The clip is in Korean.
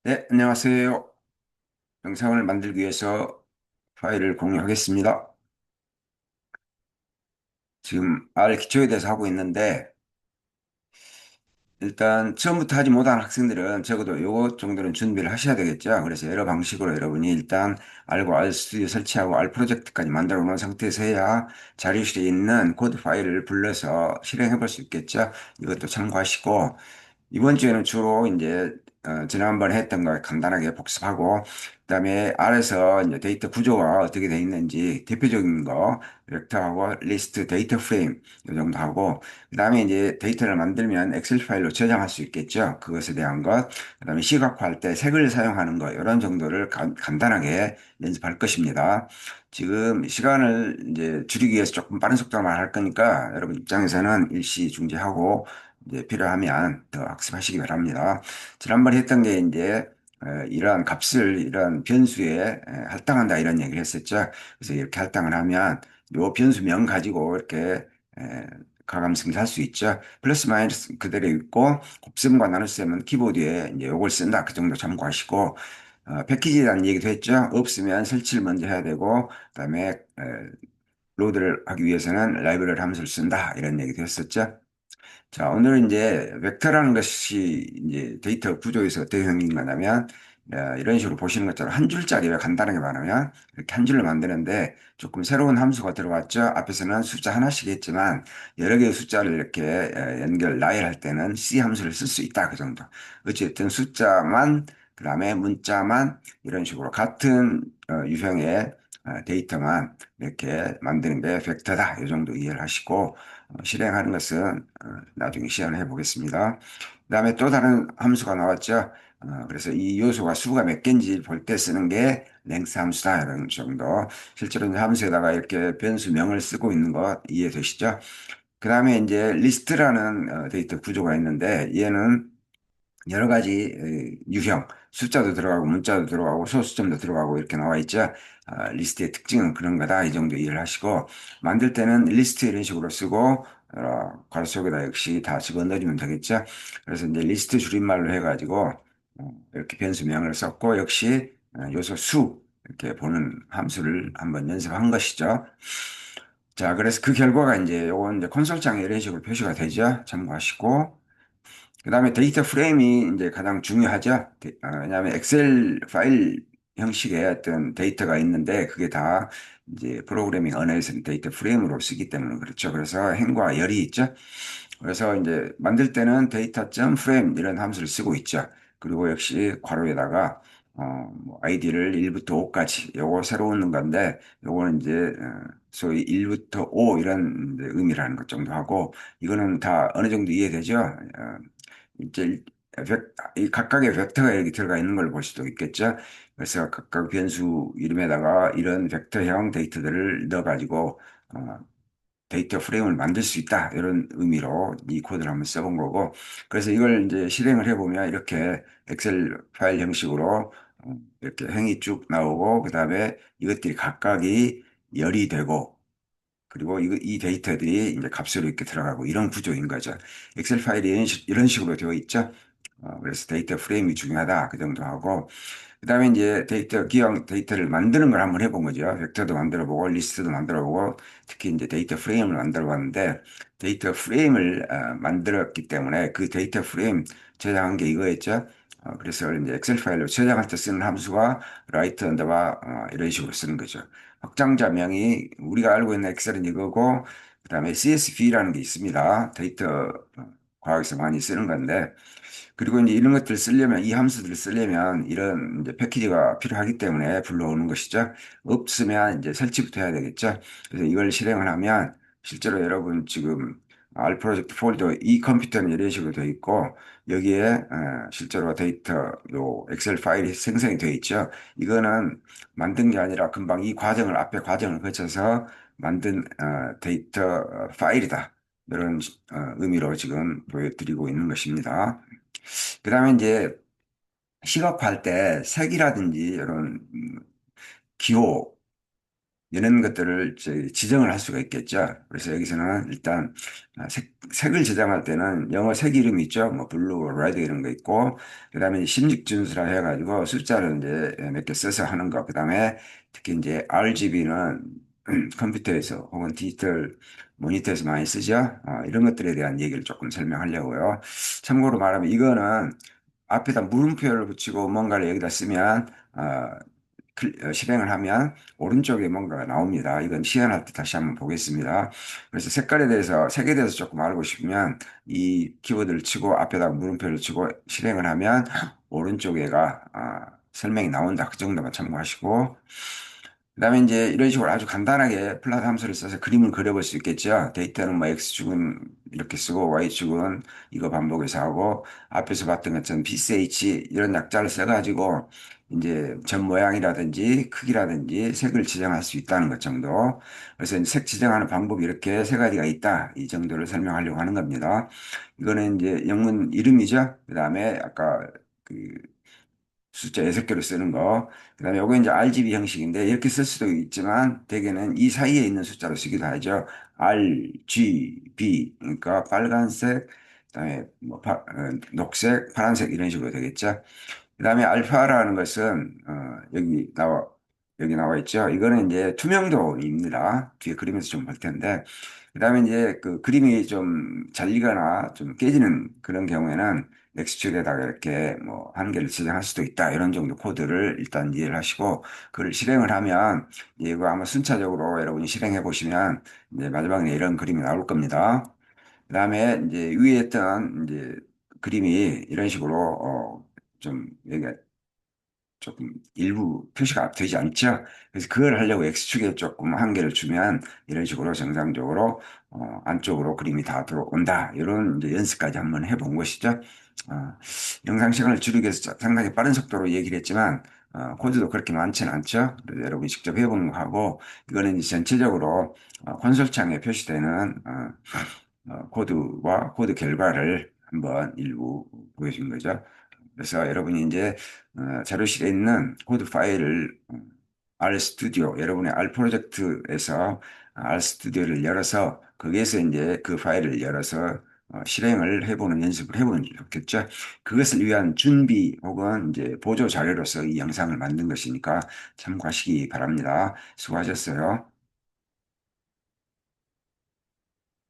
네, 안녕하세요. 영상을 만들기 위해서 파일을 공유하겠습니다. 지금 R 기초에 대해서 하고 있는데, 일단 처음부터 하지 못한 학생들은 적어도 요것 정도는 준비를 하셔야 되겠죠. 그래서 여러 방식으로 여러분이 일단 알고 R 스튜디오 설치하고 R 프로젝트까지 만들어 놓은 상태에서 해야 자료실에 있는 코드 파일을 불러서 실행해 볼 수 있겠죠. 이것도 참고하시고, 이번 주에는 주로 이제 지난번에 했던 거 간단하게 복습하고 그다음에 R에서 이제 데이터 구조가 어떻게 돼 있는지 대표적인 거 벡터하고 리스트 데이터 프레임 이 정도 하고 그다음에 이제 데이터를 만들면 엑셀 파일로 저장할 수 있겠죠. 그것에 대한 것 그다음에 시각화할 때 색을 사용하는 거 이런 정도를 간단하게 연습할 것입니다. 지금 시간을 이제 줄이기 위해서 조금 빠른 속도로 말할 거니까 여러분 입장에서는 일시 중지하고 이제 필요하면 더 학습하시기 바랍니다. 지난번에 했던 게 이제 이러한 값을 이러한 변수에 할당한다 이런 얘기를 했었죠. 그래서 이렇게 할당을 하면 요 변수명 가지고 이렇게 에, 가감승 할 수 있죠. 플러스 마이너스 그대로 있고 곱셈과 나눗셈은 키보드에 이제 요걸 쓴다 그 정도 참고하시고 패키지라는 얘기도 했죠. 없으면 설치를 먼저 해야 되고 그다음에 로드를 하기 위해서는 라이브러리 함수를 쓴다 이런 얘기도 했었죠. 자, 오늘은 이제 벡터라는 것이 이제 데이터 구조에서 어떻게 생긴 거냐면, 이런 식으로 보시는 것처럼 한 줄짜리 왜 간단하게 말하면 이렇게 한 줄로 만드는데 조금 새로운 함수가 들어왔죠. 앞에서는 숫자 하나씩 했지만 여러 개의 숫자를 이렇게 나열할 때는 C 함수를 쓸 수 있다. 그 정도. 어쨌든 숫자만, 그 다음에 문자만 이런 식으로 같은 유형의 데이터만 이렇게 만드는 게 벡터다. 이 정도 이해를 하시고 실행하는 것은 나중에 시연을 해보겠습니다. 그 다음에 또 다른 함수가 나왔죠. 그래서 이 요소가 수가 몇 개인지 볼 때 쓰는 게 랭스 함수다 이런 정도. 실제로 이제 함수에다가 이렇게 변수명을 쓰고 있는 거 이해되시죠? 그 다음에 이제 리스트라는 데이터 구조가 있는데 얘는 여러 가지 유형, 숫자도 들어가고 문자도 들어가고 소수점도 들어가고 이렇게 나와 있죠. 리스트의 특징은 그런 거다. 이 정도 이해를 하시고 만들 때는 리스트 이런 식으로 쓰고 괄호 속에다 역시 다 집어넣어주면 되겠죠. 그래서 이제 리스트 줄임말로 해가지고 이렇게 변수명을 썼고 역시 요소 수 이렇게 보는 함수를 한번 연습한 것이죠. 자, 그래서 그 결과가 이제 요건 이제 콘솔창에 이런 식으로 표시가 되죠. 참고하시고 그다음에 데이터 프레임이 이제 가장 중요하죠. 왜냐하면 엑셀 파일 형식의 어떤 데이터가 있는데 그게 다 이제 프로그래밍 언어에서는 데이터 프레임으로 쓰기 때문에 그렇죠. 그래서 행과 열이 있죠. 그래서 이제 만들 때는 데이터.프레임 이런 함수를 쓰고 있죠. 그리고 역시 괄호에다가 뭐 아이디를 1부터 5까지 요거 새로운 건데 요거는 이제 소위 1부터 5 이런 이제 의미라는 것 정도 하고 이거는 다 어느 정도 이해되죠? 이제 이 각각의 벡터가 여기 들어가 있는 걸 볼 수도 있겠죠. 그래서 각각 변수 이름에다가 이런 벡터형 데이터들을 넣어가지고 어, 데이터 프레임을 만들 수 있다. 이런 의미로 이 코드를 한번 써본 거고. 그래서 이걸 이제 실행을 해보면 이렇게 엑셀 파일 형식으로 이렇게 행이 쭉 나오고, 그 다음에 이것들이 각각이 열이 되고, 그리고 이 데이터들이 이제 값으로 이렇게 들어가고 이런 구조인 거죠. 엑셀 파일이 이런 식으로 되어 있죠. 그래서 데이터 프레임이 중요하다. 그 정도 하고. 그다음에 이제 기왕 데이터를 만드는 걸 한번 해본 거죠. 벡터도 만들어 보고 리스트도 만들어 보고 특히 이제 데이터 프레임을 만들어 봤는데 데이터 프레임을 만들었기 때문에 그 데이터 프레임 저장한 게 이거였죠. 그래서 이제 엑셀 파일로 저장할 때 쓰는 함수가 write 언더바 이런 식으로 쓰는 거죠. 확장자명이 우리가 알고 있는 엑셀은 이거고 그다음에 CSV라는 게 있습니다. 데이터 과학에서 많이 쓰는 건데 그리고 이제 이런 것들을 쓰려면 이 함수들을 쓰려면 이런 이제 패키지가 필요하기 때문에 불러오는 것이죠. 없으면 이제 설치부터 해야 되겠죠. 그래서 이걸 실행을 하면 실제로 여러분 지금 R 프로젝트 폴더 이 컴퓨터는 이런 식으로 되어 있고 여기에 실제로 데이터 요 엑셀 파일이 생성이 되어 있죠. 이거는 만든 게 아니라 금방 이 과정을 앞에 과정을 거쳐서 만든 데이터 파일이다. 이런 의미로 지금 보여드리고 있는 것입니다. 그다음에 이제 시각화할 때 색이라든지 이런 기호 이런 것들을 지정을 할 수가 있겠죠. 그래서 여기서는 일단 색을 지정할 때는 영어 색 이름이 있죠. 뭐 블루, 레드 이런 거 있고, 그다음에 16준수라 해가지고 숫자를 이제 몇 개 써서 하는 거. 그다음에 특히 이제 RGB는 컴퓨터에서 혹은 디지털 모니터에서 많이 쓰죠. 이런 것들에 대한 얘기를 조금 설명하려고요. 참고로 말하면 이거는 앞에다 물음표를 붙이고 뭔가를 여기다 쓰면 실행을 하면 오른쪽에 뭔가가 나옵니다. 이건 시연할 때 다시 한번 보겠습니다. 그래서 색에 대해서 조금 알고 싶으면 이 키워드를 치고 앞에다가 물음표를 치고 실행을 하면 오른쪽에가 설명이 나온다. 그 정도만 참고하시고 그다음에 이제 이런 식으로 아주 간단하게 플랫 함수를 써서 그림을 그려볼 수 있겠죠. 데이터는 뭐 X축은 이렇게 쓰고 Y축은 이거 반복해서 하고 앞에서 봤던 것처럼 BCH 이런 약자를 써가지고 이제 점 모양이라든지 크기라든지 색을 지정할 수 있다는 것 정도. 그래서 이제 색 지정하는 방법이 이렇게 세 가지가 있다. 이 정도를 설명하려고 하는 겁니다. 이거는 이제 영문 이름이죠. 그다음에 아까 그 숫자 6개로 쓰는 거. 그다음에 요거 이제 RGB 형식인데 이렇게 쓸 수도 있지만 대개는 이 사이에 있는 숫자로 쓰기도 하죠. RGB 그러니까 빨간색, 그다음에 뭐 녹색, 파란색 이런 식으로 되겠죠. 그다음에 알파라는 것은 여기 나와 있죠. 이거는 이제 투명도입니다. 뒤에 그림에서 좀 볼 텐데. 그다음에 이제 그 그림이 좀 잘리거나 좀 깨지는 그런 경우에는 엑스출에다가 이렇게 뭐 한 개를 지정할 수도 있다. 이런 정도 코드를 일단 이해를 하시고 그걸 실행을 하면 이거 아마 순차적으로 여러분이 실행해 보시면 이제 마지막에 이런 그림이 나올 겁니다. 그다음에 이제 위에 했던 이제 그림이 이런 식으로 좀 여기가 조금 일부 표시가 되지 않죠. 그래서 그걸 하려고 X축에 조금 한계를 주면 이런 식으로 정상적으로 안쪽으로 그림이 다 들어온다. 이런 이제 연습까지 한번 해본 것이죠. 어, 영상 시간을 줄이기 위해서 상당히 빠른 속도로 얘기를 했지만 코드도 그렇게 많지는 않죠. 그래서 여러분이 직접 해보는 거 하고 이거는 이제 전체적으로 콘솔 창에 표시되는 코드와 코드 결과를 한번 일부 보여준 거죠. 그래서 여러분이 이제 자료실에 있는 코드 파일을 RStudio, 여러분의 R 프로젝트에서 RStudio를 열어서 거기에서 이제 그 파일을 열어서 실행을 해보는 연습을 해보는 게 좋겠죠. 그것을 위한 준비 혹은 이제 보조 자료로서 이 영상을 만든 것이니까 참고하시기 바랍니다. 수고하셨어요.